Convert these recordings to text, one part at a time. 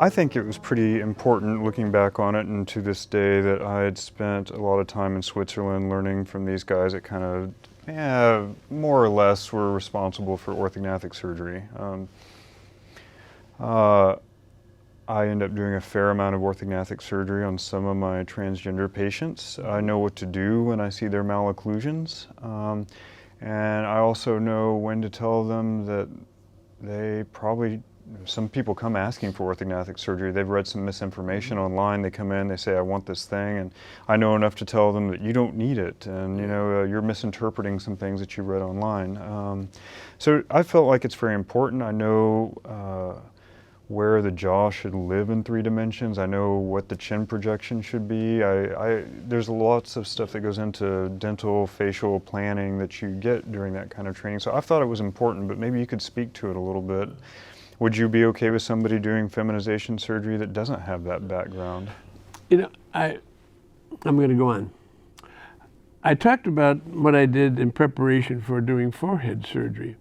I think it was pretty important looking back on it and to this day that I had spent a lot of time in Switzerland learning from these guys that kind of, yeah, more or less were responsible for orthognathic surgery. I end up doing a fair amount of orthognathic surgery on some of my transgender patients. I know what to do when I see their malocclusions. And I also know when to tell them that they probably, some people come asking for orthognathic surgery. They've read some misinformation online. They come in, they say, I want this thing. And I know enough to tell them that you don't need it. And, you know, you're misinterpreting some things that you read online. So I felt like it's very important. I know where the jaw should live in 3 dimensions. I know what the chin projection should be. There's lots of stuff that goes into dental facial planning that you get during that kind of training. So I thought it was important, but maybe you could speak to it a little bit. Would you be okay with somebody doing feminization surgery that doesn't have that background? You know, I'm going to go on. I talked about what I did in preparation for doing forehead surgery.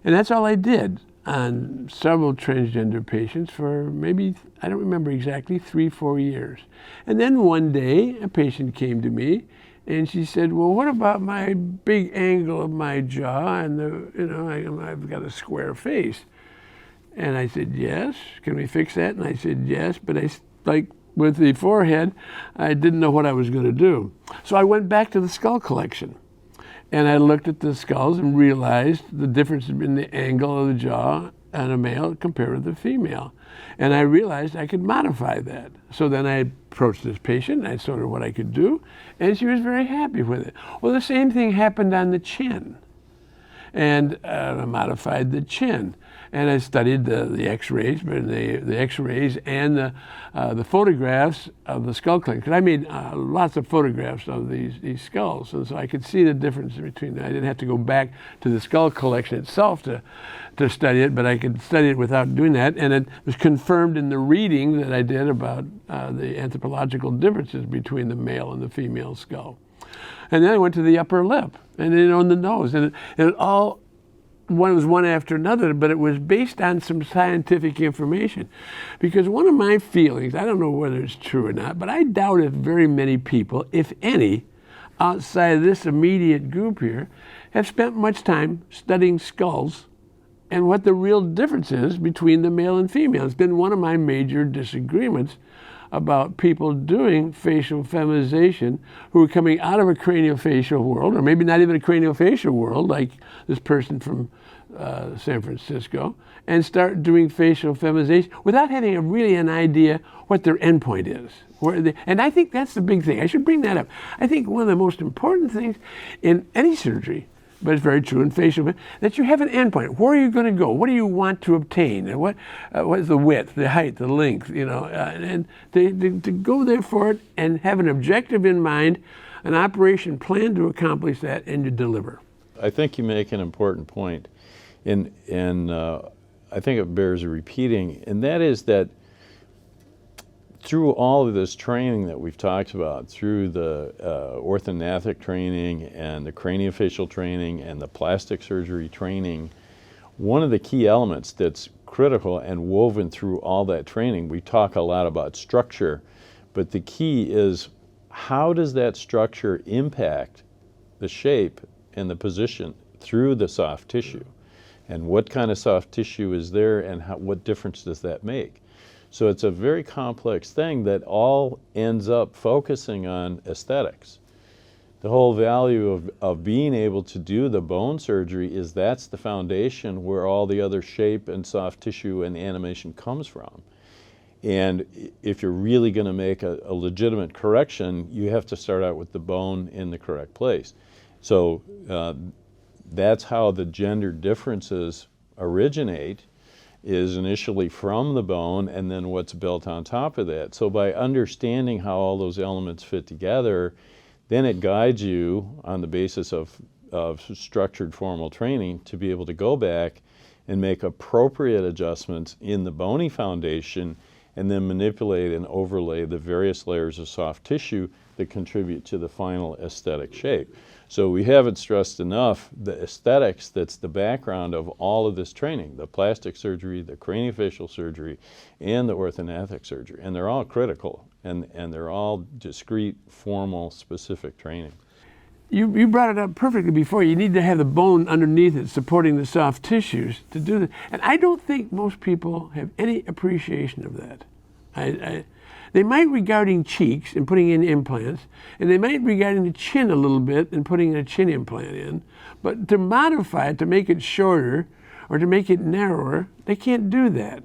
And that's all I did on several transgender patients for maybe, I don't remember exactly, 3-4 years. And then one day, a patient came to me and she said, well, what about my big angle of my jaw and I've got a square face. And I said, yes, can we fix that? And I said, yes, but like with the forehead, I didn't know what I was going to do. So I went back to the skull collection. And I looked at the skulls and realized the difference in the angle of the jaw on a male compared with the female. And I realized I could modify that. So then I approached this patient, and I told her what I could do, and she was very happy with it. Well, the same thing happened on the chin. And I modified the chin. And I studied the X-rays, but the X-rays and the photographs of the skull collection. Because I made lots of photographs of these skulls, and so I could see the difference between them. I didn't have to go back to the skull collection itself to study it, but I could study it without doing that. And it was confirmed in the reading that I did about the anthropological differences between the male and the female skull. And then I went to the upper lip, and then on the nose, and it all. One was one after another, but it was based on some scientific information. Because one of my feelings, I don't know whether it's true or not, but I doubt if very many people, if any, outside of this immediate group here, have spent much time studying skulls and what the real difference is between the male and female. It's been one of my major disagreements about people doing facial feminization who are coming out of a craniofacial world, or maybe not even a craniofacial world, like this person from San Francisco, and start doing facial feminization without having really an idea what their endpoint is. And I think that's the big thing. I should bring that up. I think one of the most important things in any surgery, but it's very true in facial, that you have an endpoint. Where are you going to go? What do you want to obtain? And what is the width, the height, the length, and to go there for it and have an objective in mind, an operation plan to accomplish that, and to deliver. I think you make an important point, and I think it bears repeating, and that is that through all of this training that we've talked about, through the orthognathic training and the craniofacial training and the plastic surgery training, one of the key elements that's critical and woven through all that training, we talk a lot about structure, but the key is how does that structure impact the shape and the position through the soft tissue? And what kind of soft tissue is there, and what difference does that make? So it's a very complex thing that all ends up focusing on aesthetics. The whole value of being able to do the bone surgery is that's the foundation where all the other shape and soft tissue and animation comes from. And if you're really going to make a legitimate correction, you have to start out with the bone in the correct place. So that's how the gender differences originate, is initially from the bone and then what's built on top of that. So by understanding how all those elements fit together, then it guides you on the basis of structured formal training to be able to go back and make appropriate adjustments in the bony foundation and then manipulate and overlay the various layers of soft tissue that contribute to the final aesthetic shape. So we haven't stressed enough the aesthetics that's the background of all of this training, the plastic surgery, the craniofacial surgery, and the orthognathic surgery. And they're all critical, and they're all discrete, formal, specific training. You brought it up perfectly before. You need to have the bone underneath it supporting the soft tissues to do that. And I don't think most people have any appreciation of that. They might regarding cheeks and putting in implants, and they might regarding the chin a little bit and putting a chin implant in, but to modify it, to make it shorter or to make it narrower, they can't do that.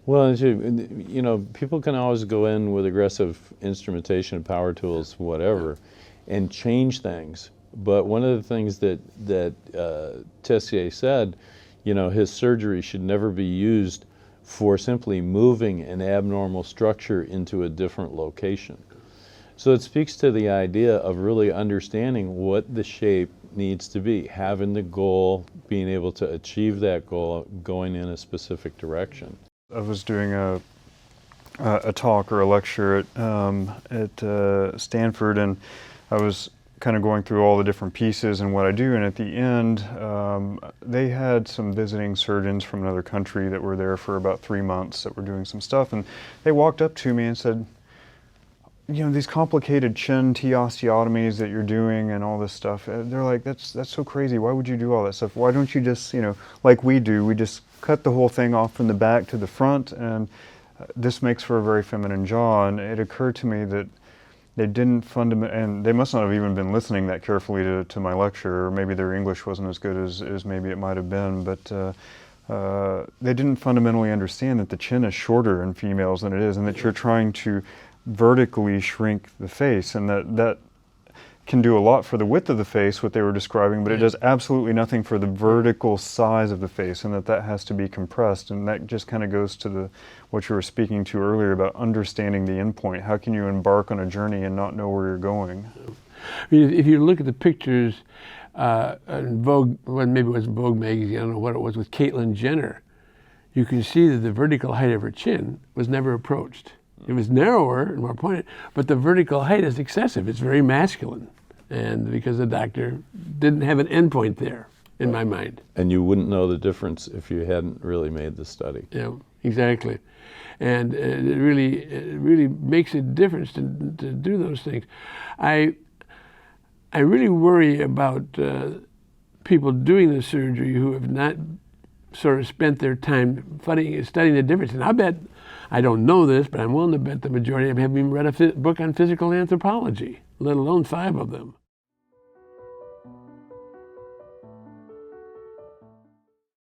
Well, you know, people can always go in with aggressive instrumentation, power tools, whatever, and change things. But one of the things that Tessier said, you know, his surgery should never be used for simply moving an abnormal structure into a different location. So it speaks to the idea of really understanding what the shape needs to be, having the goal, being able to achieve that goal, going in a specific direction. I was doing a talk or a lecture at Stanford, and I was kind of going through all the different pieces and what I do, and at the end they had some visiting surgeons from another country that were there for about 3 months that were doing some stuff, and they walked up to me and said, you know, these complicated chin T osteotomies that you're doing and all this stuff, they're like, that's so crazy, why would you do all that stuff? Why don't you just, you know, like we do, we just cut the whole thing off from the back to the front, and this makes for a very feminine jaw. And it occurred to me that they didn't and they must not have even been listening that carefully to my lecture, or maybe their English wasn't as good as maybe it might have been, but they didn't fundamentally understand that the chin is shorter in females than it is, and that you're trying to vertically shrink the face, and that can do a lot for the width of the face, what they were describing, but it does absolutely nothing for the vertical size of the face, and that has to be compressed. And that just kind of goes to what you were speaking to earlier about understanding the endpoint. How can you embark on a journey and not know where you're going? I mean, if you look at the pictures in Vogue, well, maybe it was Vogue magazine, I don't know what it was, with Caitlyn Jenner, you can see that the vertical height of her chin was never approached. It was narrower and more pointed, but the vertical height is excessive. It's very masculine, and because the doctor didn't have an endpoint there, in my mind. And you wouldn't know the difference if you hadn't really made the study. Yeah, exactly. And it really makes a difference to do those things. I really worry about people doing the surgery who have not sort of spent their time studying the difference. And I bet, I don't know this, but I'm willing to bet the majority of them haven't even read a book on physical anthropology, let alone 5 of them.